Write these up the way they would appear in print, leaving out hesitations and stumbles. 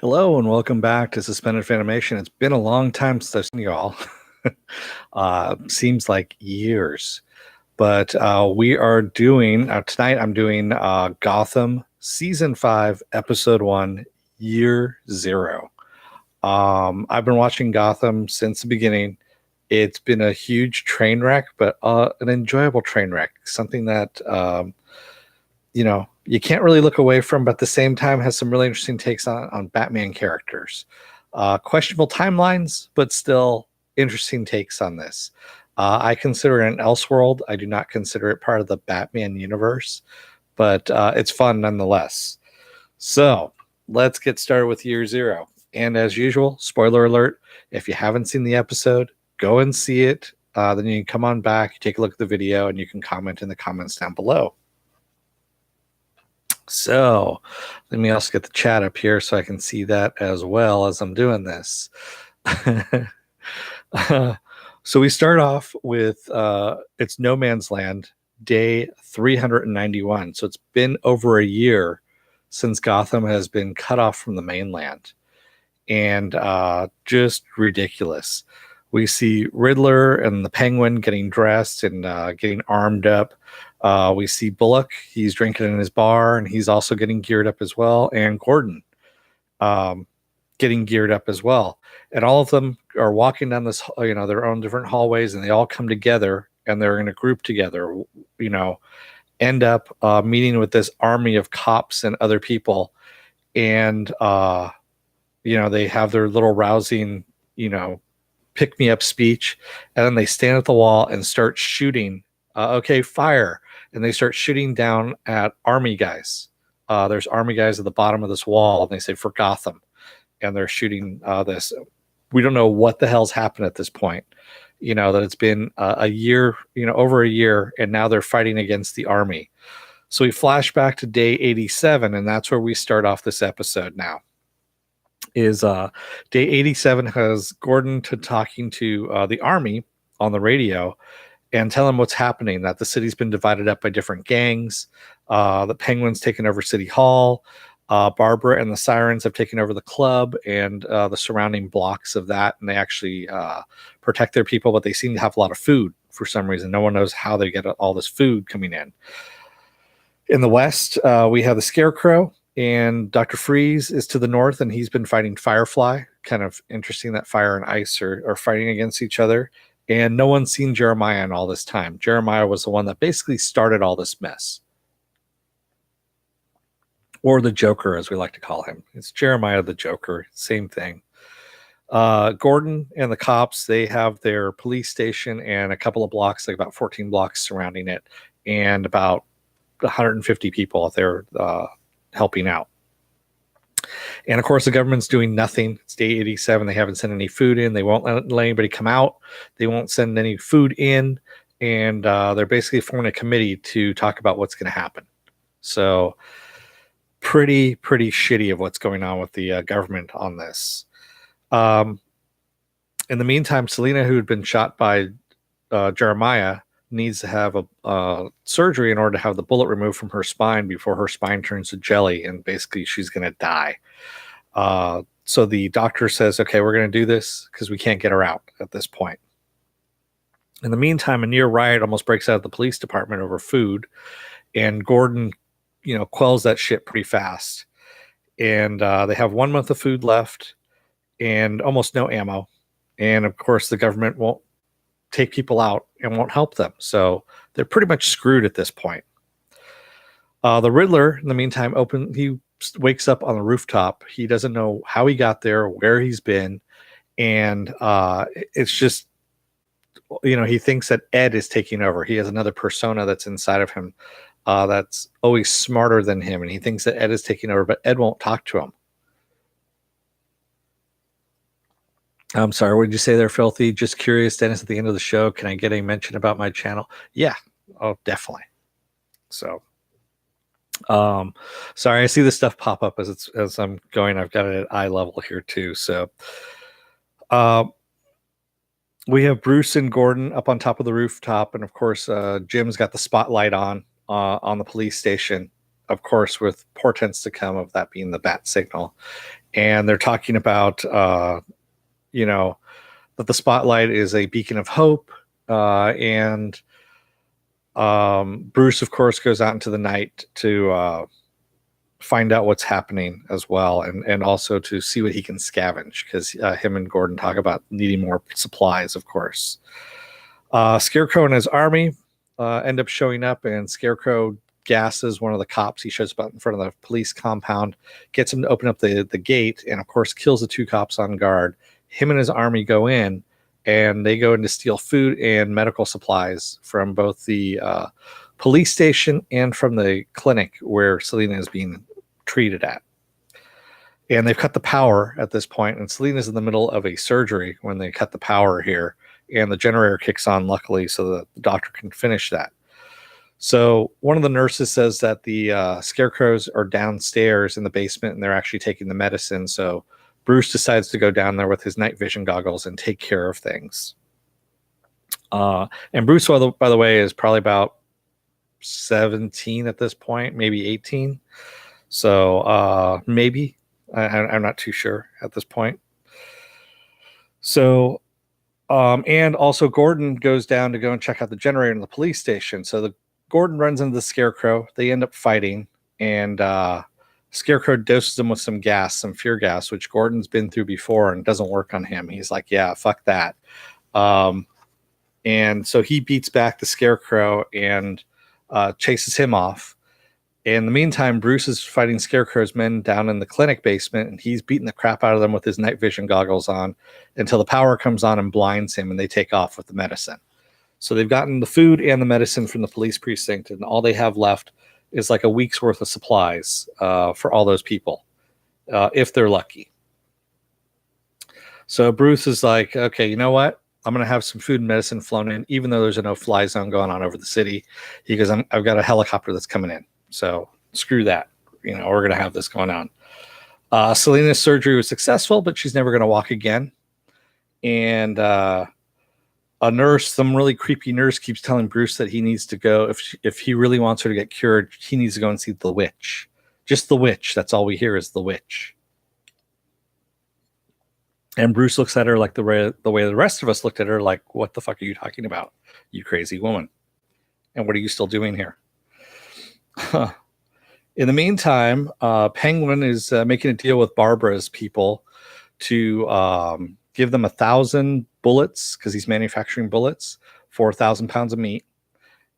Hello and welcome back to Suspended Fanimation. It's been a long time since I've seen y'all. Seems like years. But we are doing, tonight I'm doing Gotham Season 5, Episode 1, Year Zero. I've been watching Gotham since the beginning. It's been a huge train wreck, but an enjoyable train wreck. Something that you can't really look away from, but at the same time has some really interesting takes on Batman characters. Questionable timelines, but still interesting takes on this. I consider it an Elseworld. I do not consider it part of the Batman universe, but it's fun nonetheless. So let's get started with Year Zero. And as usual, spoiler alert, if you haven't seen the episode, go and see it. Then you can come on back, take a look at the video, and you can comment in the comments down below. So let me also get the chat up here so I can see that as well as I'm doing this. So we start off with it's No Man's Land, day 391. So it's been over a year since Gotham has been cut off from the mainland. And just ridiculous. We see Riddler and the Penguin getting dressed and getting armed up. We see Bullock. He's drinking in his bar, and he's also getting geared up as well. And Gordon getting geared up as well. And all of them are walking down this, their own different hallways, and they all come together, and they're in a group together, end up meeting with this army of cops and other people. And, they have their little rousing, pick me up speech, and then they stand at the wall and start shooting. Okay, fire. And they start shooting down at army guys. There's army guys at the bottom of this wall, and they say, for Gotham. And they're shooting this. We don't know what the hell's happened at this point. That it's been a year, over a year, and now they're fighting against the army. So we flash back to day 87, and that's where we start off this episode now. Is day 87 has Gordon talking to the army on the radio and tell them what's happening, that the city's been divided up by different gangs. The Penguin's taken over City Hall. Barbara and the Sirens have taken over the club and the surrounding blocks of that, and they actually protect their people, but they seem to have a lot of food for some reason. No one knows how they get all this food coming in. In the west, we have the Scarecrow, and Dr. Freeze is to the north, and he's been fighting Firefly. Kind of interesting that fire and ice are fighting against each other. And no one's seen Jeremiah in all this time. Jeremiah was the one that basically started all this mess. Or the Joker, as we like to call him. It's Jeremiah the Joker. Same thing. Gordon and the cops, they have their police station and a couple of blocks, like about 14 blocks surrounding it, and about 150 people there helping out. And of course, the government's doing nothing. It's day 87. They haven't sent any food in. They won't let anybody come out. They won't send any food in. And they're basically forming a committee to talk about what's going to happen. So pretty shitty of what's going on with the government on this. In the meantime, Selena, who had been shot by Jeremiah, needs to have a surgery in order to have the bullet removed from her spine before her spine turns to jelly, and basically she's going to die. So the doctor says, okay, we're going to do this because we can't get her out at this point. In the meantime, a near riot almost breaks out of the police department over food, and Gordon, quells that shit pretty fast. And they have 1 month of food left and almost no ammo. And of course, the government won't take people out and won't help them. So they're pretty much screwed at this point. The Riddler, in the meantime, he wakes up on the rooftop. He doesn't know how he got there, where he's been. And it's just, he thinks that Ed is taking over. He has another persona that's inside of him that's always smarter than him. And he thinks that Ed is taking over, but Ed won't talk to him. I'm sorry, what did you say there, Filthy? Just curious, Dennis, at the end of the show, can I get a mention about my channel? Yeah, oh, definitely. So, sorry, I see this stuff pop up as I'm going. I've got it at eye level here too. So, we have Bruce and Gordon up on top of the rooftop, and of course, Jim's got the spotlight on the police station, of course, with portents to come of that being the bat signal. and they're talking about, you know, that the spotlight is a beacon of hope. And Bruce, of course, goes out into the night to find out what's happening as well, and also to see what he can scavenge, because him and Gordon talk about needing more supplies, of course. Scarecrow and his army end up showing up, and Scarecrow gasses one of the cops. He shows up in front of the police compound, gets him to open up the gate, and of course kills the 2 cops on guard. Him and his army go in, and they go in to steal food and medical supplies from both the police station and from the clinic where Selina is being treated at. And they've cut the power at this point, and Selina's in the middle of a surgery when they cut the power here, and the generator kicks on, luckily, so that the doctor can finish that. So one of the nurses says that the scarecrows are downstairs in the basement, and they're actually taking the medicine. So Bruce decides to go down there with his night vision goggles and take care of things. And Bruce, by the way, is probably about 17 at this point, maybe 18. So maybe. I'm not too sure at this point. So, and also Gordon goes down to go and check out the generator in the police station. So Gordon runs into the Scarecrow. They end up fighting, and Scarecrow doses him with some gas, some fear gas, which Gordon's been through before and doesn't work on him. He's like, yeah, fuck that. And so he beats back the Scarecrow and chases him off. In the meantime, Bruce is fighting Scarecrow's men down in the clinic basement, and he's beating the crap out of them with his night vision goggles on until the power comes on and blinds him, and they take off with the medicine. So they've gotten the food and the medicine from the police precinct, and all they have left is like a week's worth of supplies for all those people, if they're lucky. So Bruce is like, okay, you know what? I'm going to have some food and medicine flown in, even though there's a no-fly zone going on over the city. He goes, I've got a helicopter that's coming in. So screw that. We're going to have this going on. Selina's surgery was successful, but she's never going to walk again. And a nurse, some really creepy nurse, keeps telling Bruce that he needs to go. If he really wants her to get cured, he needs to go and see the witch. Just the witch. That's all we hear is the witch. And Bruce looks at her like the way the rest of us looked at her, like, what the fuck are you talking about, you crazy woman? And what are you still doing here? In the meantime, Penguin is making a deal with Barbara's people to give them 1,000 bullets, because he's manufacturing bullets for 1,000 pounds of meat.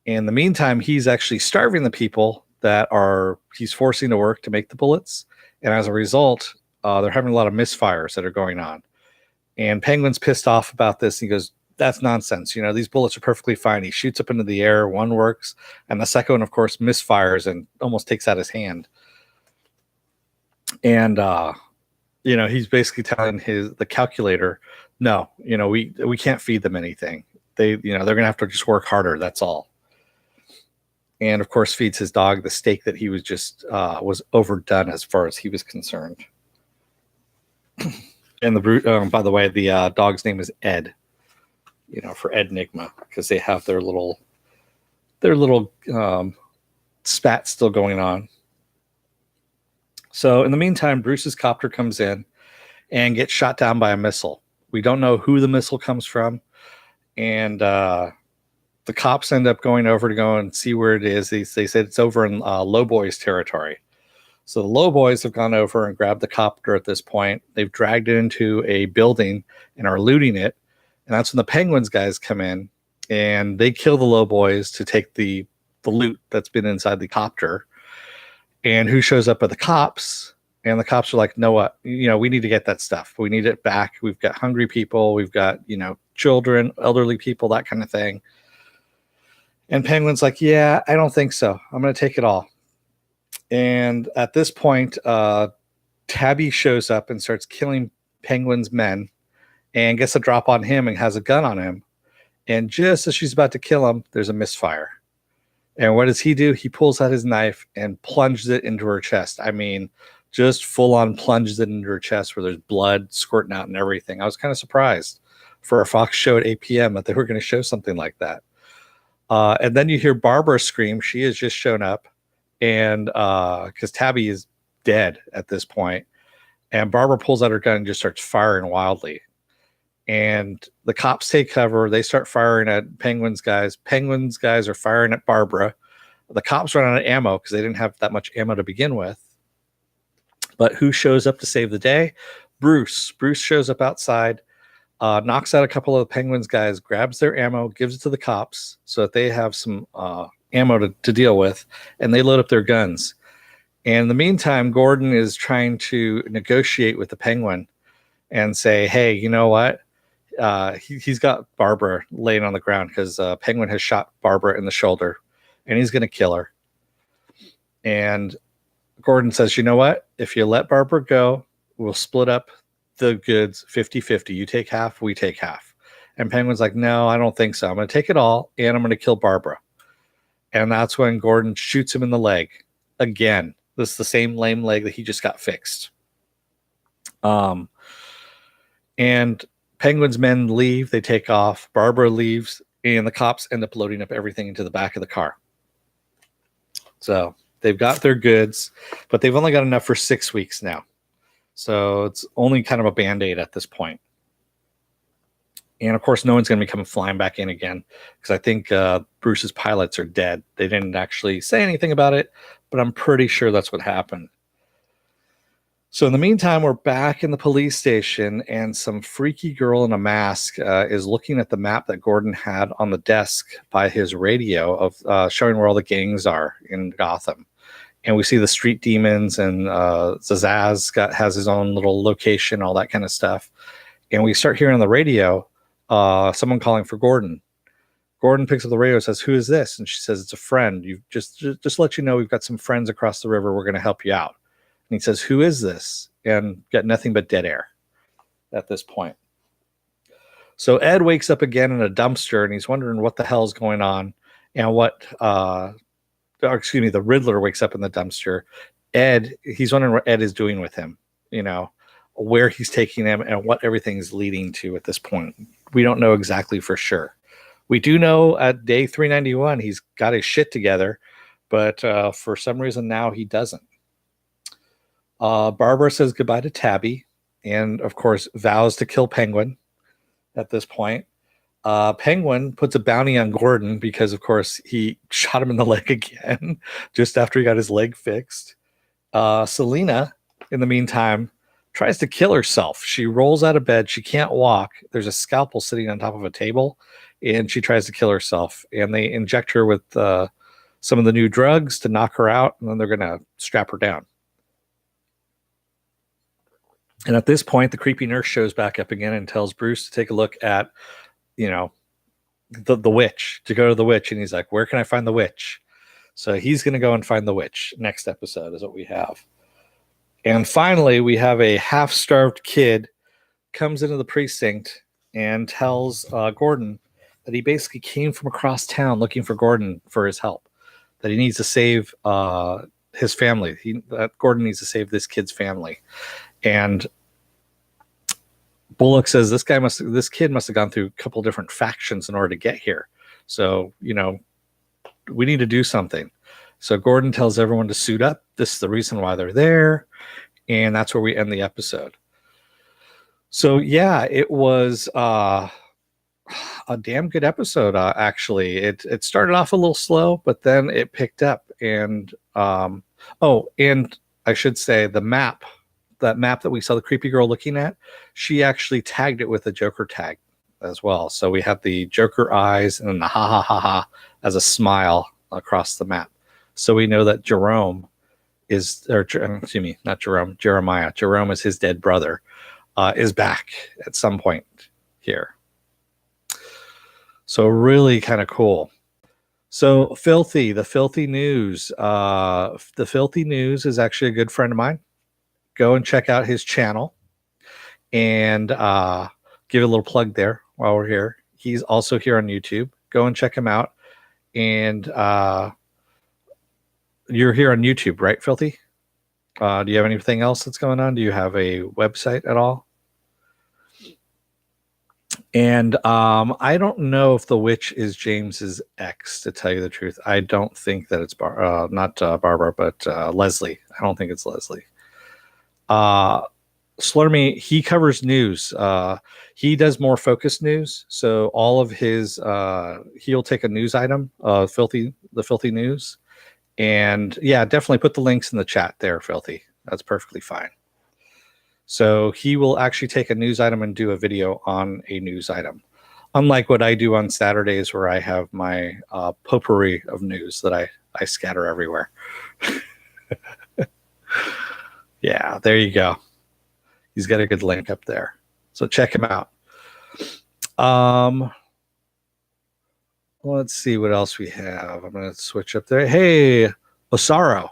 In the meantime, he's actually starving the people that he's forcing to work to make the bullets. And as a result, they're having a lot of misfires that are going on. And Penguin's pissed off about this. He goes, that's nonsense. These bullets are perfectly fine. He shoots up into the air. One works. And the second one, of course, misfires and almost takes out his hand. And, he's basically telling the calculator, no, we can't feed them anything. They're going to have to just work harder. That's all. And of course, feeds his dog the steak that he was just was overdone as far as he was concerned. And by the way, the dog's name is Ed. For Enigma, because they have their little spat still going on. So in the meantime, Bruce's copter comes in and gets shot down by a missile. We don't know who the missile comes from, and the cops end up going over to go and see where it is. They said it's over in Lowboy's territory. So the Lowboys have gone over and grabbed the copter at this point. They've dragged it into a building and are looting it. And that's when the Penguins guys come in, and they kill the Lowboys to take the loot that's been inside the copter. And who shows up are the cops? And the cops are like, no, what? We need to get that stuff. We need it back. We've got hungry people. We've got, children, elderly people, that kind of thing. And Penguin's like, yeah, I don't think so. I'm going to take it all. And at this point, Tabby shows up and starts killing Penguin's men, and gets a drop on him and has a gun on him. And just as she's about to kill him, there's a misfire. And what does he do? He pulls out his knife and plunges it into her chest. I mean, just full on plunges it into her chest where there's blood squirting out and everything. I was kind of surprised for a Fox show at 8 p.m. that they were going to show something like that. And then you hear Barbara scream. She has just shown up, and because Tabby is dead at this point. And Barbara pulls out her gun and just starts firing wildly. And the cops take cover. They start firing at Penguin's guys. Penguin's guys are firing at Barbara. The cops run out of ammo because they didn't have that much ammo to begin with. But who shows up to save the day? Bruce. Bruce shows up outside, knocks out a couple of the Penguins guys, grabs their ammo, gives it to the cops so that they have some ammo to deal with, and they load up their guns. And in the meantime, Gordon is trying to negotiate with the Penguin and say, hey, you know what? He's got Barbara laying on the ground because Penguin has shot Barbara in the shoulder, and he's going to kill her. And Gordon says, you know what? If you let Barbara go, we'll split up the goods 50-50. You take half, we take half. And Penguin's like, no, I don't think so. I'm going to take it all, and I'm going to kill Barbara. And that's when Gordon shoots him in the leg. Again, this is the same lame leg that he just got fixed. And Penguin's men leave. They take off. Barbara leaves, and the cops end up loading up everything into the back of the car. So they've got their goods, but they've only got enough for 6 weeks now. So it's only kind of a Band-Aid at this point. And, of course, no one's going to be coming flying back in again because I think Bruce's pilots are dead. They didn't actually say anything about it, but I'm pretty sure that's what happened. So in the meantime, we're back in the police station, and some freaky girl in a mask is looking at the map that Gordon had on the desk by his radio of showing where all the gangs are in Gotham. And we see the street demons, and Zazaz has his own little location, all that kind of stuff. And we start hearing on the radio someone calling for Gordon. Gordon picks up the radio and says, who is this? And she says, it's a friend. You just let you know, we've got some friends across the river. We're going to help you out. And he says, who is this? And got nothing but dead air at this point. So Ed wakes up again in a dumpster, and he's wondering what the hell's going on. And the Riddler wakes up in the dumpster. He's wondering what Ed is doing with him, where he's taking him and what everything's leading to at this point. We don't know exactly for sure. We do know at day 391, he's got his shit together, but for some reason now he doesn't. Barbara says goodbye to Tabby, and of course vows to kill Penguin at this point. Penguin puts a bounty on Gordon because, of course, he shot him in the leg again just after he got his leg fixed. Selena, in the meantime, tries to kill herself. She rolls out of bed. She can't walk. There's a scalpel sitting on top of a table, and she tries to kill herself. And they inject her with some of the new drugs to knock her out, and then they're going to strap her down. And at this point, the creepy nurse shows back up again and tells Bruce to take a look at, the witch, to go to the witch. And he's like, where can I find the witch? So he's going to go and find the witch. Next episode is what we have. And finally, we have a half-starved kid comes into the precinct and tells Gordon that he basically came from across town looking for Gordon for his help, that he needs to save his family. That Gordon needs to save this kid's family. And Bullock says this kid must have gone through a couple different factions in order to get here. So, we need to do something. So Gordon tells everyone to suit up. This is the reason why they're there. And that's where we end the episode. So yeah, it was a damn good episode. Actually, it started off a little slow, but then it picked up. And and I should say that map that we saw the creepy girl looking at, she actually tagged it with a Joker tag as well. So we have the Joker eyes and then the ha ha ha ha as a smile across the map. So we know that Jeremiah. Jerome is his dead brother, is back at some point here. So really kind of cool. So the filthy news. The filthy news is actually a good friend of mine. Go and check out his channel and give a little plug there while we're here. He's also here on YouTube. Go and check him out. And you're here on YouTube, right, Filthy? Do you have anything else that's going on? Do you have a website at all? And I don't know if the witch is James's ex, to tell you the truth. I don't think that it's not Barbara, but Leslie. I don't think it's Leslie. Slurmy, he covers news. He does more focused news. So all of his, he'll take a news item, the filthy news, and yeah, definitely put the links in the chat there, Filthy. That's perfectly fine. So he will actually take a news item and do a video on a news item. Unlike what I do on Saturdays, where I have my potpourri of news that I scatter everywhere. Yeah, there you go. He's got a good link up there. So check him out. Let's see what else we have. I'm going to switch up there. Hey, Osaro.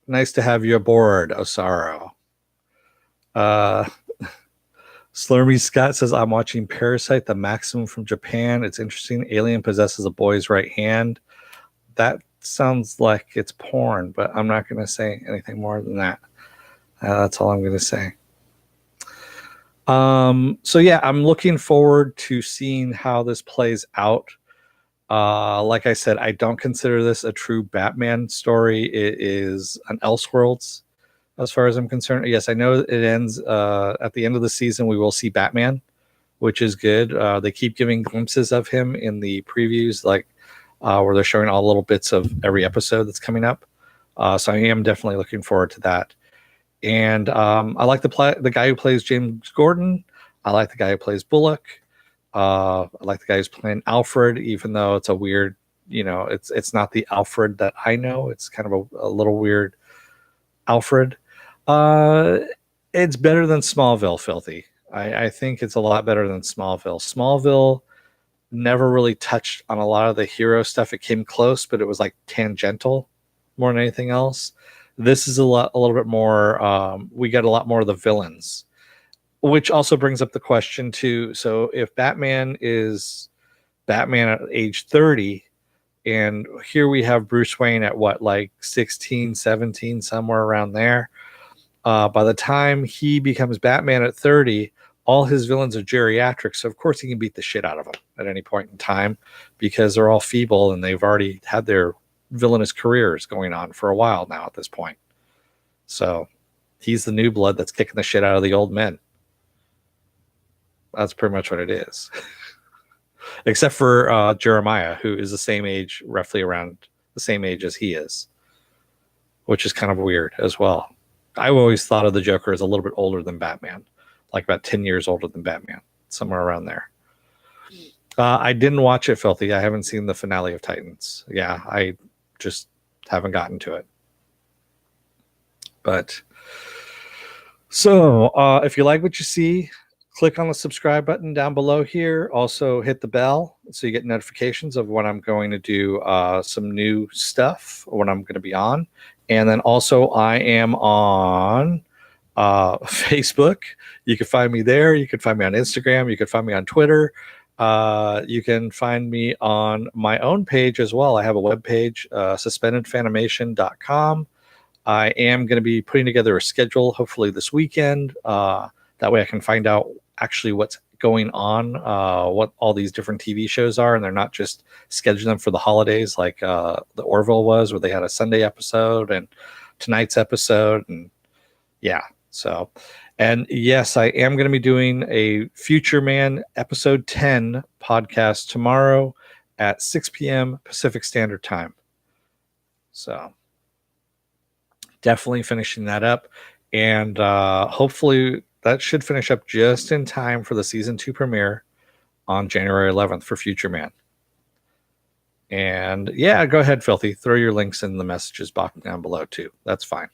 Nice to have you aboard, Osaro. Slurmy Scott says, I'm watching Parasite, the maximum from Japan. It's interesting. Alien possesses a boy's right hand. That sounds like it's porn, but I'm not going to say anything more than that. That's all I'm going to say. So yeah, I'm looking forward to seeing how this plays out. Like I said, I don't consider this a true Batman story. It is an Elseworlds, as far as I'm concerned. Yes, I know it ends at the end of the season. We will see Batman, which is good. They keep giving glimpses of him in the previews, like where they're showing all little bits of every episode that's coming up. So I am definitely looking forward to that. And I like the guy who plays James Gordon. I like the guy who plays Bullock. I like the guy who's playing Alfred, even though it's a weird, it's not the Alfred that I know. It's kind of a little weird Alfred. It's better than Smallville, Filthy. I think it's a lot better than Smallville. Smallville never really touched on a lot of the hero stuff. It came close, but it was like tangential more than anything else. This is a little bit more. We get a lot more of the villains, which also brings up the question too. So if Batman is Batman at age 30, and here we have Bruce Wayne at what, like 16, 17, somewhere around there. By the time he becomes Batman at 30, all his villains are geriatric. So of course he can beat the shit out of them at any point in time because they're all feeble and they've already had their villainous careers going on for a while now at this point. So he's the new blood that's kicking the shit out of the old men. That's pretty much what it is. Except for Jeremiah, who is the same age, roughly around the same age as he is, which is kind of weird as well. I always thought of the Joker as a little bit older than Batman, like about 10 years older than Batman, somewhere around there. I didn't watch it, Filthy. I haven't seen the finale of Titans. Yeah, I just haven't gotten to it. But so if you like what you see, click on the subscribe button down below here. Also hit the bell so you get notifications of when I'm going to do some new stuff, when I'm going to be on. And then also I am on Facebook. You can find me there. You can find me on Instagram. You can find me on Twitter. You can find me on my own page as well. I have a webpage, suspendedfanimation.com. I am going to be putting together a schedule, hopefully this weekend. That way I can find out actually what's going on, what all these different TV shows are, and they're not just scheduling them for the holidays like the Orville was, where they had a Sunday episode and tonight's episode. And yeah, so, and yes, I am going to be doing a Future Man episode 10 podcast tomorrow at 6 p.m. Pacific Standard Time. So definitely finishing that up, and hopefully that should finish up just in time for the season 2 premiere on January 11th for Future Man. And yeah, go ahead, Filthy. Throw your links in the messages box down below too. That's fine.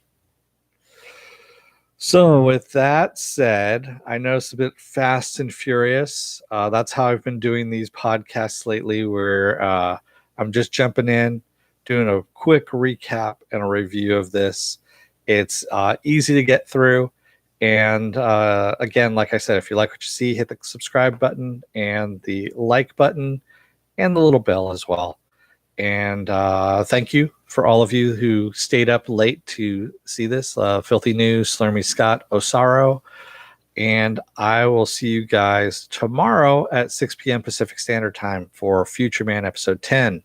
So with that said, I know it's a bit fast and furious. That's how I've been doing these podcasts lately, where I'm just jumping in, doing a quick recap and a review of this. It's easy to get through. And again, like I said, if you like what you see, hit the subscribe button and the like button and the little bell as well. And thank you for all of you who stayed up late to see this. Filthy News, Slurmy Scott, Osaro. And I will see you guys tomorrow at 6 p.m. Pacific Standard Time for Future Man episode 10.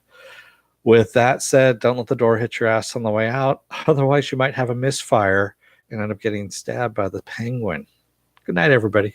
With that said, don't let the door hit your ass on the way out. Otherwise, you might have a misfire and end up getting stabbed by the penguin. Good night, everybody.